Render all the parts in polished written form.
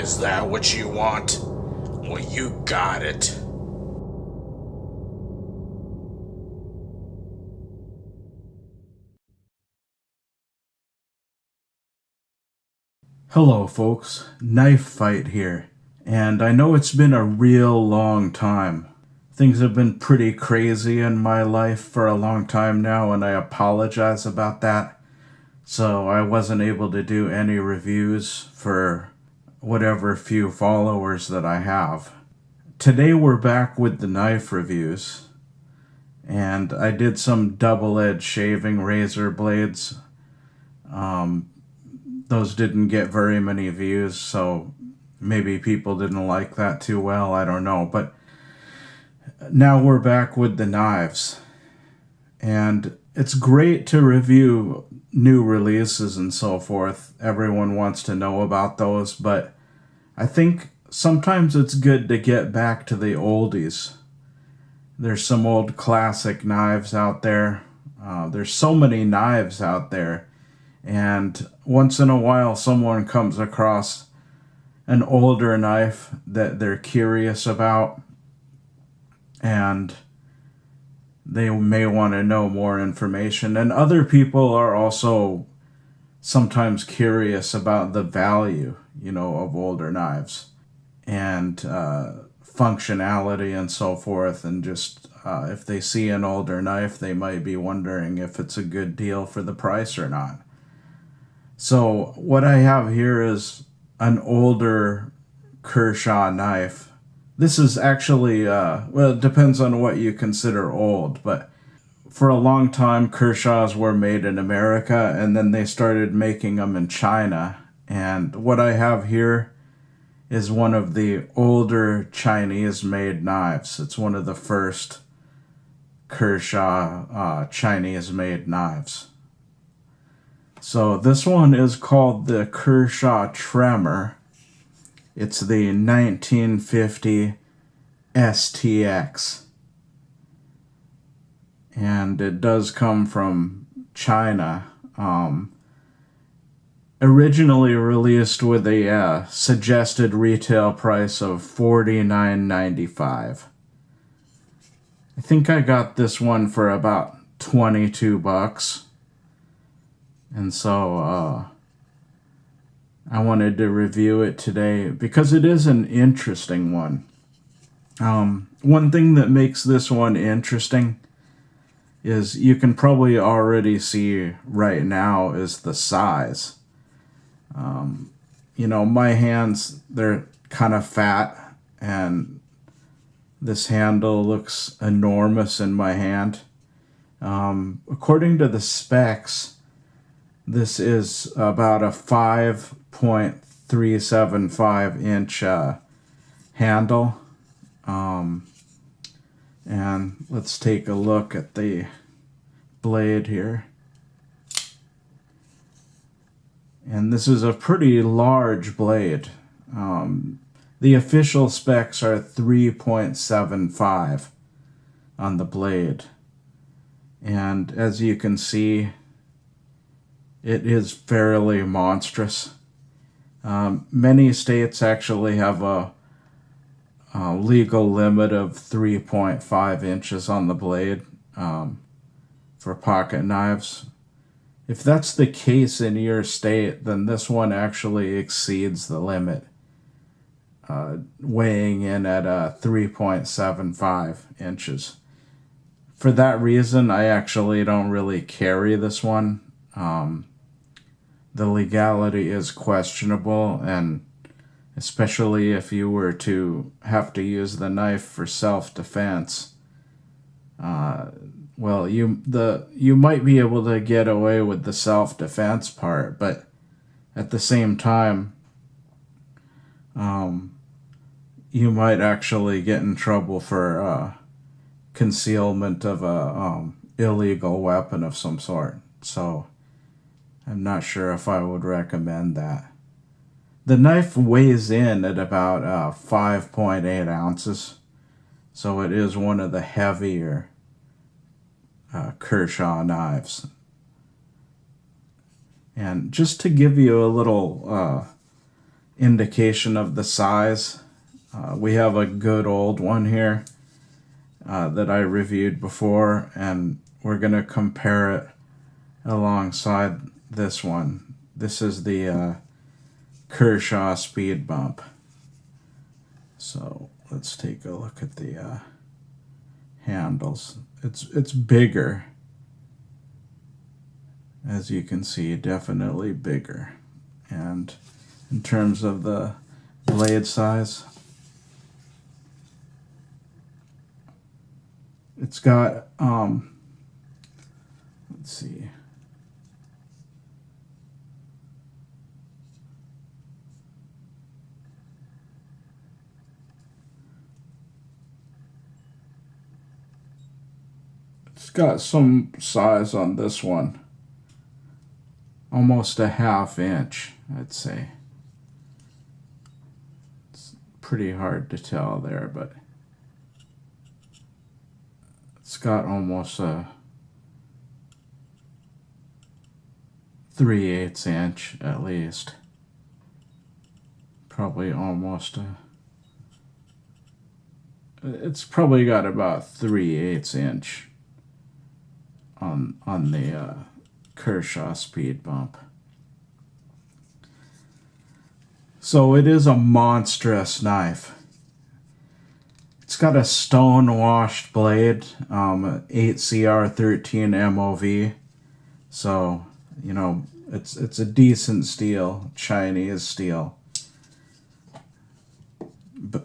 Is that what you want? Well, you got it. Hello, folks. Knife Fight here. And I know it's been a real long time. Things have been pretty crazy in my life for a long time now, and I apologize about that. So I wasn't able to do any reviews for whatever few followers that I have. Today we're back with the knife reviews. And I did some double-edged shaving razor blades. Those didn't get very many views, so maybe people didn't like that too well, I don't know. But now we're back with the knives. And it's great to review new releases and so forth. Everyone wants to know about those, but I think sometimes it's good to get back to the oldies. There's some old classic knives out there. There's so many knives out there. And once in a while, someone comes across an older knife that they're curious about, and they may want to know more information. And other people are also sometimes curious about the value, of older knives and functionality and so forth. And just if they see an older knife, they might be wondering if it's a good deal for the price or not. So what I have here is an older Kershaw knife. This is actually, well, it depends on what you consider old, but for a long time, Kershaws were made in America, and then they started making them in China. And what I have here is one of the older Chinese-made knives. It's one of the first Kershaw Chinese-made knives. So this one is called the Kershaw Tremor. It's the 1950 STX. And it does come from China. Originally released with a suggested retail price of $49.95. I think I got this one for about $22. And so I wanted to review it today because it is an interesting one. One thing that makes this one interesting is you can probably already see right now is the size. My hands, they're kind of fat, and this handle looks enormous in my hand. According to the specs, this is about a 5.375 inch handle. And let's take a look at the blade here. And this is a pretty large blade. The official specs are 3.75 on the blade. And as you can see, it is fairly monstrous. Many states actually have a legal limit of 3.5 inches on the blade for pocket knives. If that's the case in your state, then this one actually exceeds the limit, weighing in at 3.75 inches. For that reason, I actually don't really carry this one. The legality is questionable, and especially if you were to have to use the knife for self-defense, well, you might be able to get away with the self-defense part, but at the same time, you might actually get in trouble for concealment of a illegal weapon of some sort. So I'm not sure if I would recommend that. The knife weighs in at about 5.8 ounces, so it is one of the heavier Kershaw knives. And just to give you a little indication of the size. We have a good old one here that I reviewed before, and we're going to compare it alongside this one. This is the Kershaw speed bump. So let's take a look at the handles. It's bigger, as you can see, definitely bigger. And in terms of the blade size, it's got let's see, it's got some size on this one, almost a ½ inch, I'd say. It's pretty hard to tell there, but it's got almost a 3/8 inch at least. Probably almost a, it's probably got about 3/8 inch on the Kershaw speed bump. So it is a monstrous knife. It's got a stone washed blade, 8CR13 MOV. So, you know, it's a decent steel, Chinese steel.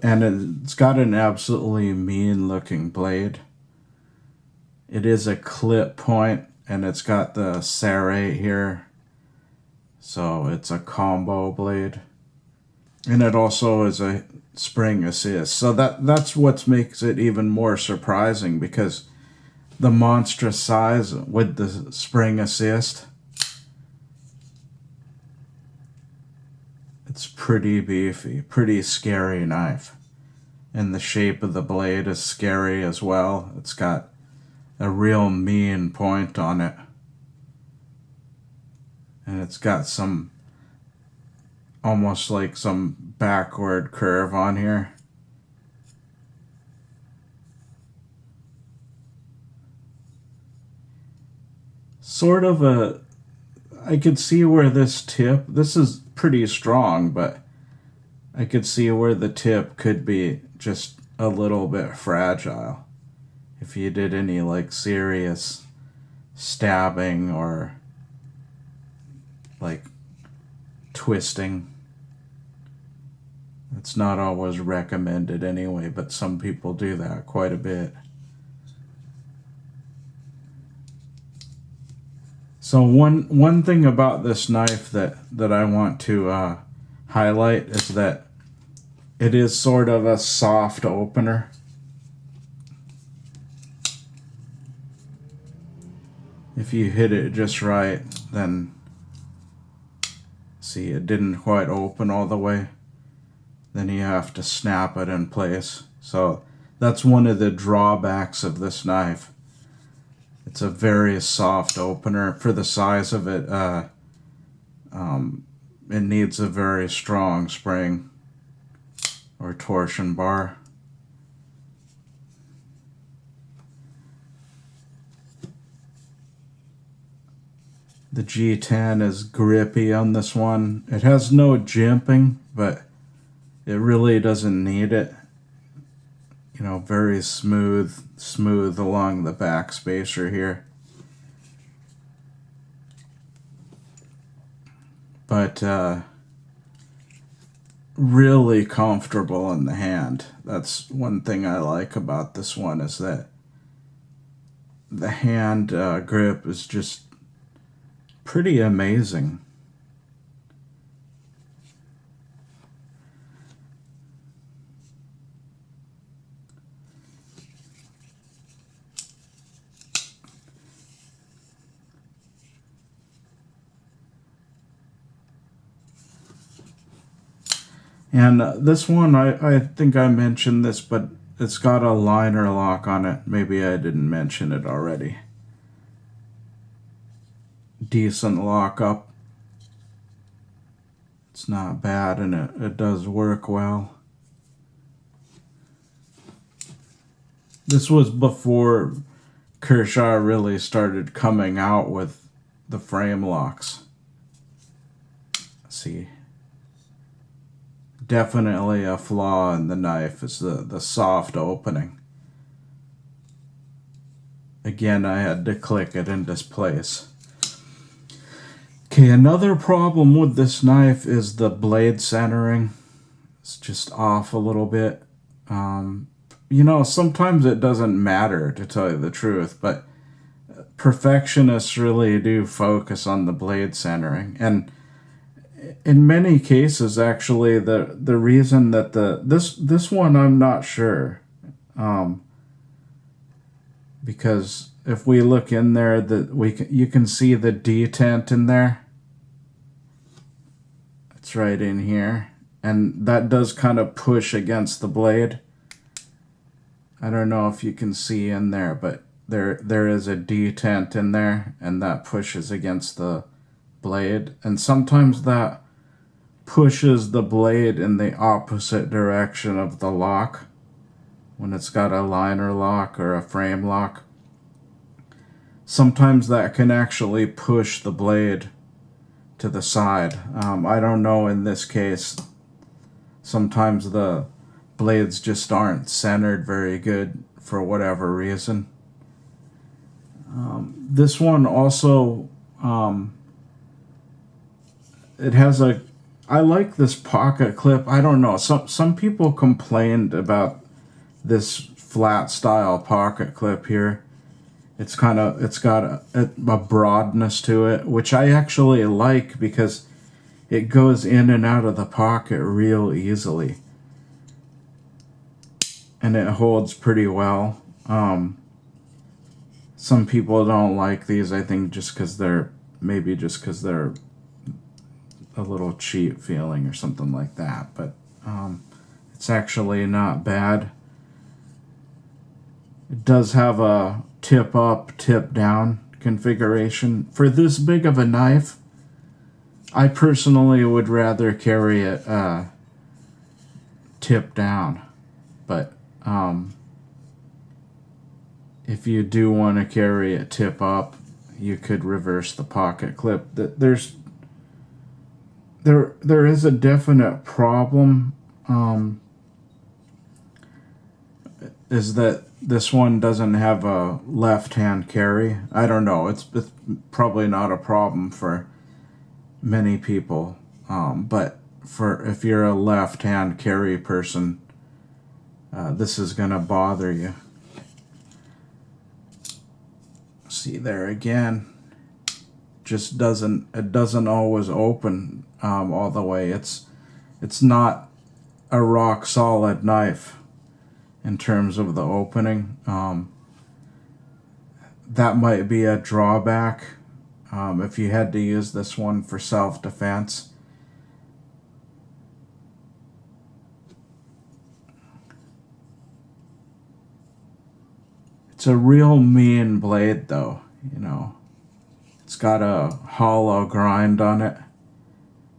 And it's got an absolutely mean looking blade. It is a clip point, and it's got the serrate here. So it's a combo blade. And it also is a spring assist. So that's what makes it even more surprising, because the monstrous size with the spring assist, it's pretty beefy, pretty scary knife. And the shape of the blade is scary as well. It's got a real mean point on it. And it's got some, almost like some backward curve on here. Sort of a, I could see where this is pretty strong, but I could see where the tip could be just a little bit fragile if you did any like serious stabbing or like twisting. It's not always recommended anyway, but some people do that quite a bit. So one thing about this knife that I want to highlight is that it is sort of a soft opener. If you hit it just right, then see, it didn't quite open all the way. Then you have to snap it in place. So that's one of the drawbacks of this knife. It's a very soft opener for the size of it. It needs a very strong spring or torsion bar. The G10 is grippy on this one. It has no jimping, but it really doesn't need it. You know, very smooth along the back spacer here. But really comfortable in the hand. That's one thing I like about this one, is that the hand grip is just pretty amazing. And this one, I think I mentioned this, but it's got a liner lock on it. Maybe I didn't mention it already. Decent lockup. It's not bad, and it does work well. This was before Kershaw really started coming out with the frame locks. Let's see. Definitely a flaw in the knife is the soft opening. Again, I had to click it into place. Okay, another problem with this knife is the blade centering. It's just off a little bit. You know, sometimes it doesn't matter, to tell you the truth, but perfectionists really do focus on the blade centering. And in many cases, actually, the reason that this one, I'm not sure. Because if we look in there, you can see the detent in there. It's right in here, and that does kind of push against the blade. I don't know if you can see in there, but there is a detent in there, and that pushes against the blade, and sometimes that pushes the blade in the opposite direction of the lock when it's got a liner lock or a frame lock. Sometimes that can actually push the blade to the side. I don't know in this case. Sometimes the blades just aren't centered very good for whatever reason. This one also, it has a, I like this pocket clip. I don't know. Some people complained about this flat style pocket clip here. It's got a broadness to it, which I actually like because it goes in and out of the pocket real easily. And it holds pretty well. Some people don't like these, I think, just because they're a little cheap feeling or something like that. But it's actually not bad. It does have a tip up, tip down configuration. For this big of a knife, I personally would rather carry it tip down. But if you do want to carry it tip up, you could reverse the pocket clip. There is a definite problem. Is that this one doesn't have a left-hand carry. I don't know. It's probably not a problem for many people, but if you're a left-hand carry person, this is gonna bother you. See there again. Just doesn't always open all the way. It's not a rock solid knife. In terms of the opening, that might be a drawback if you had to use this one for self-defense. It's a real mean blade though, you know. It's got a hollow grind on it,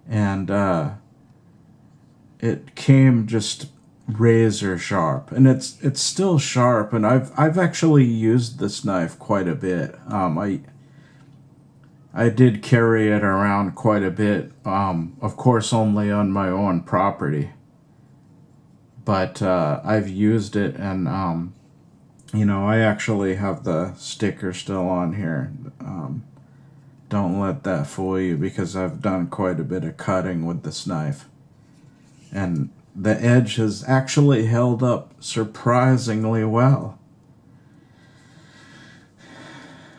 and it came just razor sharp, and it's still sharp, and I've actually used this knife quite a bit. I did carry it around quite a bit, of course only on my own property, but I've used it, and you know, I actually have the sticker still on here. Don't let that fool you, because I've done quite a bit of cutting with this knife, and the edge has actually held up surprisingly well.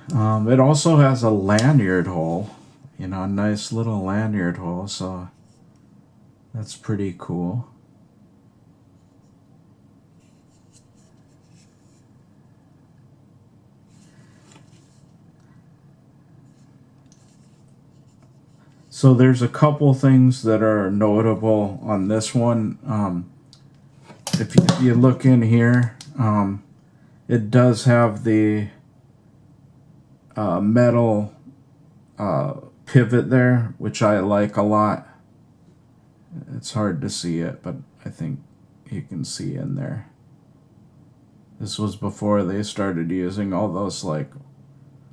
It also has a lanyard hole, you know, a nice little lanyard hole, so that's pretty cool. So there's a couple things that are notable on this one. If you look in here, it does have the metal pivot there, which I like a lot. It's hard to see it, but I think you can see in there. This was before they started using all those like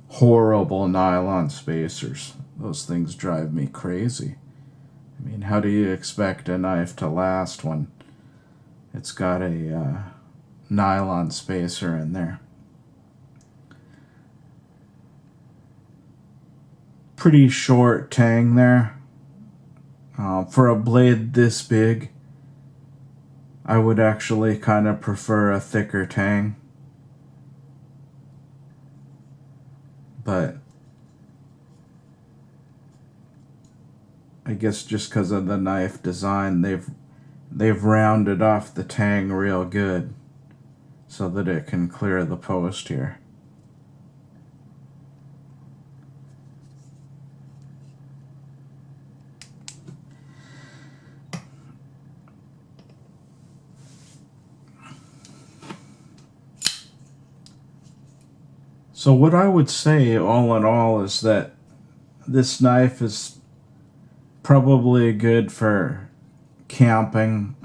horrible nylon spacers. Those things drive me crazy. I mean, how do you expect a knife to last when it's got a nylon spacer in there? Pretty short tang there. For a blade this big, I would actually kind of prefer a thicker tang. But I guess just because of the knife design, they've rounded off the tang real good so that it can clear the post here. So what I would say all in all is that this knife is probably good for camping.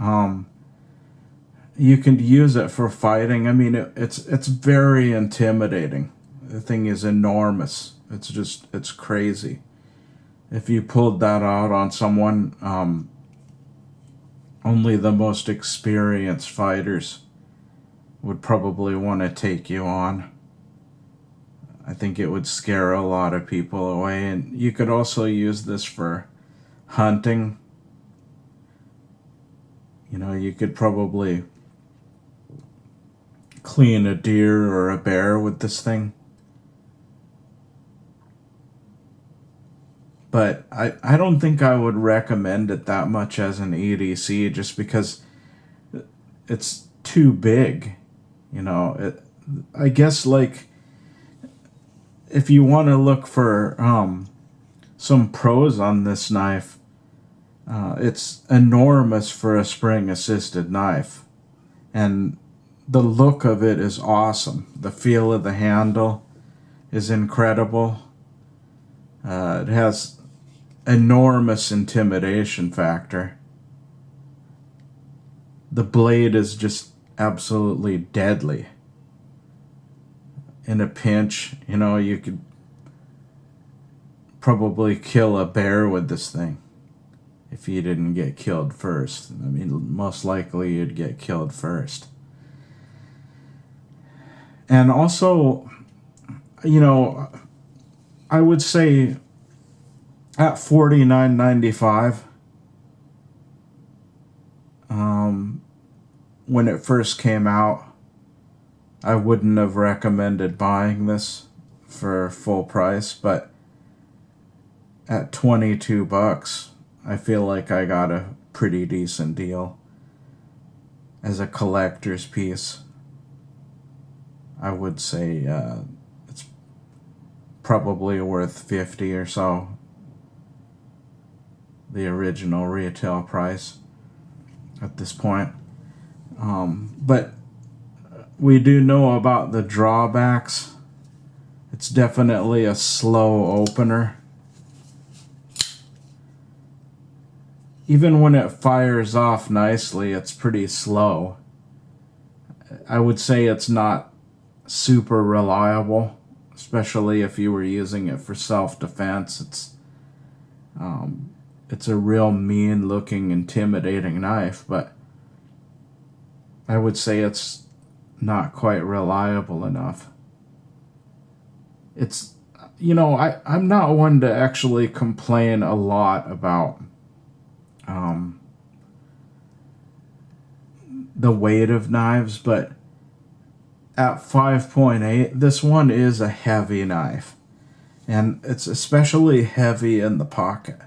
You can use it for fighting. I mean, it's very intimidating. The thing is enormous. It's crazy. If you pulled that out on someone, only the most experienced fighters would probably want to take you on. I think it would scare a lot of people away. And you could also use this for hunting. You know, you could probably clean a deer or a bear with this thing. But I don't think I would recommend it that much as an EDC just because it's too big. You know, I guess like if you want to look for some pros on this knife, it's enormous for a spring-assisted knife. And the look of it is awesome. The feel of the handle is incredible. It has enormous intimidation factor. The blade is just absolutely deadly. In a pinch, you know, you could probably kill a bear with this thing if you didn't get killed first. I mean, most likely you'd get killed first. And also, you know, I would say at $49.95, when it first came out, I wouldn't have recommended buying this for full price, but at $22, I feel like I got a pretty decent deal. As a collector's piece, I would say it's probably worth 50 or so, the original retail price at this point. But we do know about the drawbacks. It's definitely a slow opener. Even when it fires off nicely, it's pretty slow. I would say it's not super reliable, especially if you were using it for self-defense. It's a real mean-looking, intimidating knife, but I would say it's not quite reliable enough. It's, you know, I'm not one to actually complain a lot about the weight of knives, but at 5.8, this one is a heavy knife, and it's especially heavy in the pocket.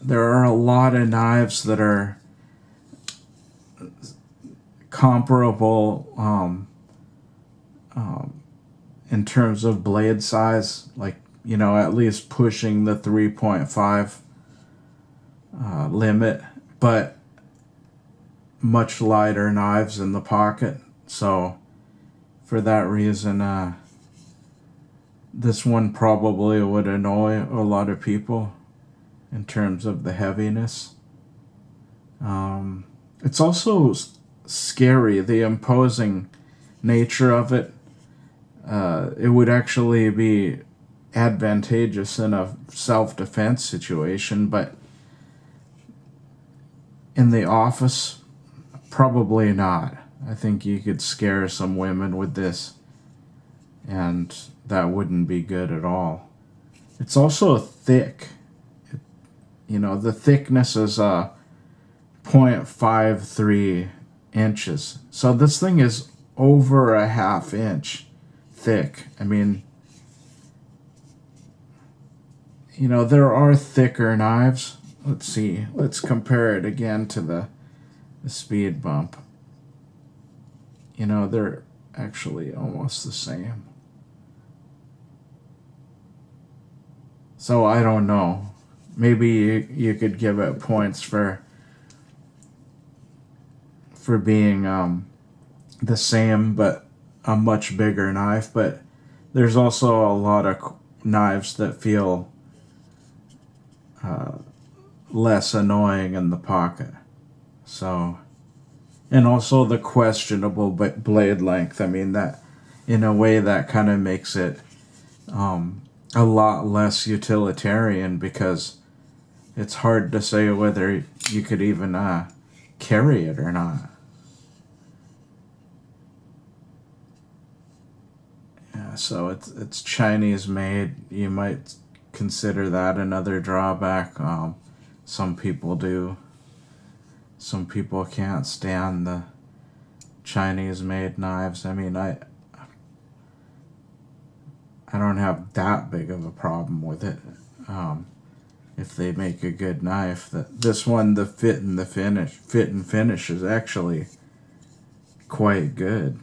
There are a lot of knives that are comparable in terms of blade size, like, you know, at least pushing the 3.5 limit, but much lighter knives in the pocket. So for that reason, this one probably would annoy a lot of people in terms of the heaviness. It's also scary, the imposing nature of it. It would actually be advantageous in a self-defense situation, but in the office, probably not. I think you could scare some women with this, and that wouldn't be good at all. It's also thick. The thickness is 0.53 inches. So this thing is over a half inch thick. I mean, there are thicker knives. Let's see. Let's compare it again to the speed bump. They're actually almost the same. So I don't know. Maybe you could give it points for being the same but a much bigger knife. But there's also a lot of knives that feel less annoying in the pocket. So, and also the questionable blade length. I mean, that in a way that kind of makes it a lot less utilitarian, because it's hard to say whether you could even carry it or not. Yeah, so it's Chinese made. You might consider that another drawback. Some people do. Some people can't stand the Chinese made knives. I mean, I don't have that big of a problem with it. If they make a good knife. This one, the fit and finish is actually quite good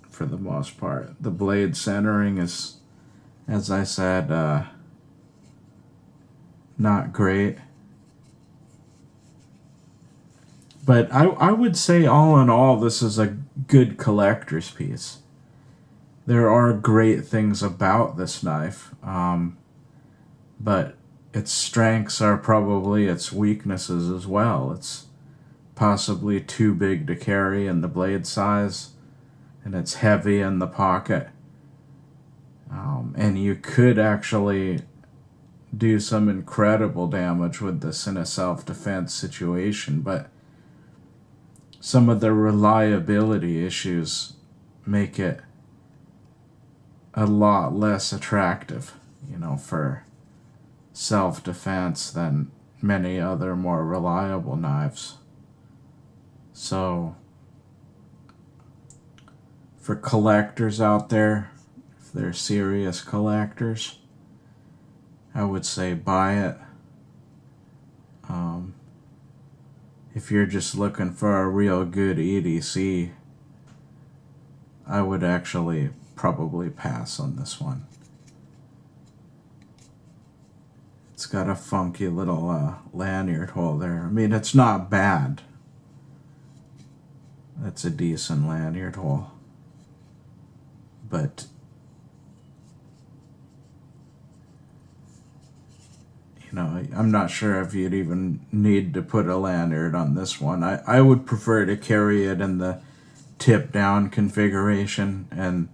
for the most part. The blade centering is, as I said, not great. But I would say all in all, this is a good collector's piece. There are great things about this knife, but its strengths are probably its weaknesses as well. It's possibly too big to carry in the blade size, and it's heavy in the pocket. And you could actually do some incredible damage with this in a self-defense situation, but some of the reliability issues make it a lot less attractive, for self-defense than many other more reliable knives. So, for collectors out there, if they're serious collectors, I would say buy it. If you're just looking for a real good EDC, I would actually probably pass on this one. It's got a funky little lanyard hole there. I mean, it's not bad. That's a decent lanyard hole. But, I'm not sure if you'd even need to put a lanyard on this one. I would prefer to carry it in the tip down configuration, and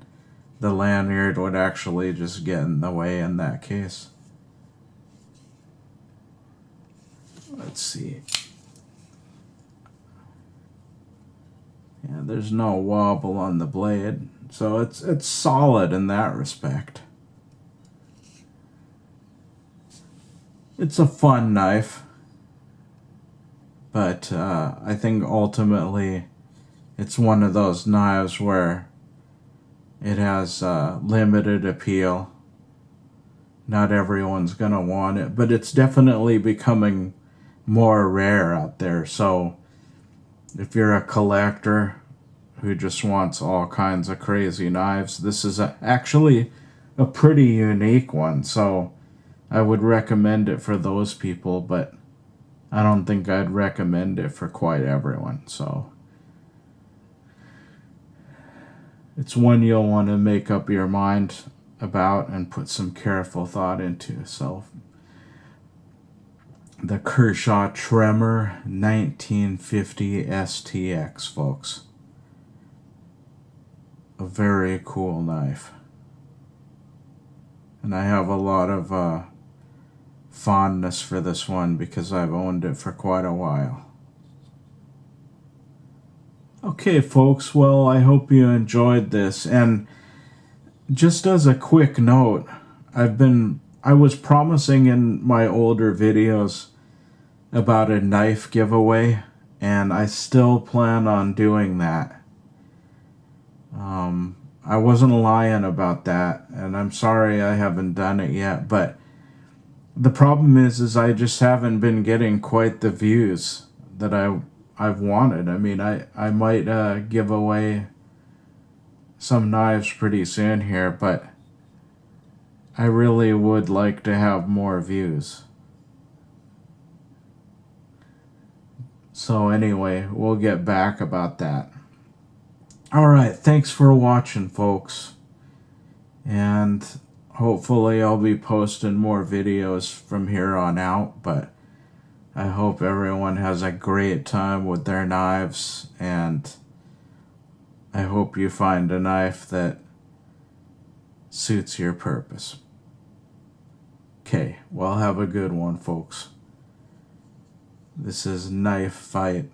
the lanyard would actually just get in the way in that case. Let's see. Yeah, there's no wobble on the blade, so it's solid in that respect. It's a fun knife, but I think ultimately it's one of those knives where it has limited appeal. Not everyone's gonna want it, but it's definitely becoming more rare out there. So if you're a collector who just wants all kinds of crazy knives, this is actually a pretty unique one. So I would recommend it for those people, but I don't think I'd recommend it for quite everyone. So it's one you'll want to make up your mind about and put some careful thought into. So the Kershaw Tremor 1950 STX, folks. A very cool knife. And I have a lot of fondness for this one because I've owned it for quite a while. Okay, folks, well, I hope you enjoyed this. And just as a quick note, I was promising in my older videos about a knife giveaway, and I still plan on doing that. I wasn't lying about that, and I'm sorry I haven't done it yet, but the problem is I just haven't been getting quite the views that I've wanted. I mean, I might give away some knives pretty soon here, but I really would like to have more views. So anyway, we'll get back about that. Alright, thanks for watching, folks. And hopefully I'll be posting more videos from here on out, but I hope everyone has a great time with their knives, and I hope you find a knife that suits your purpose. Okay, well, have a good one, folks. This is Knife Fight.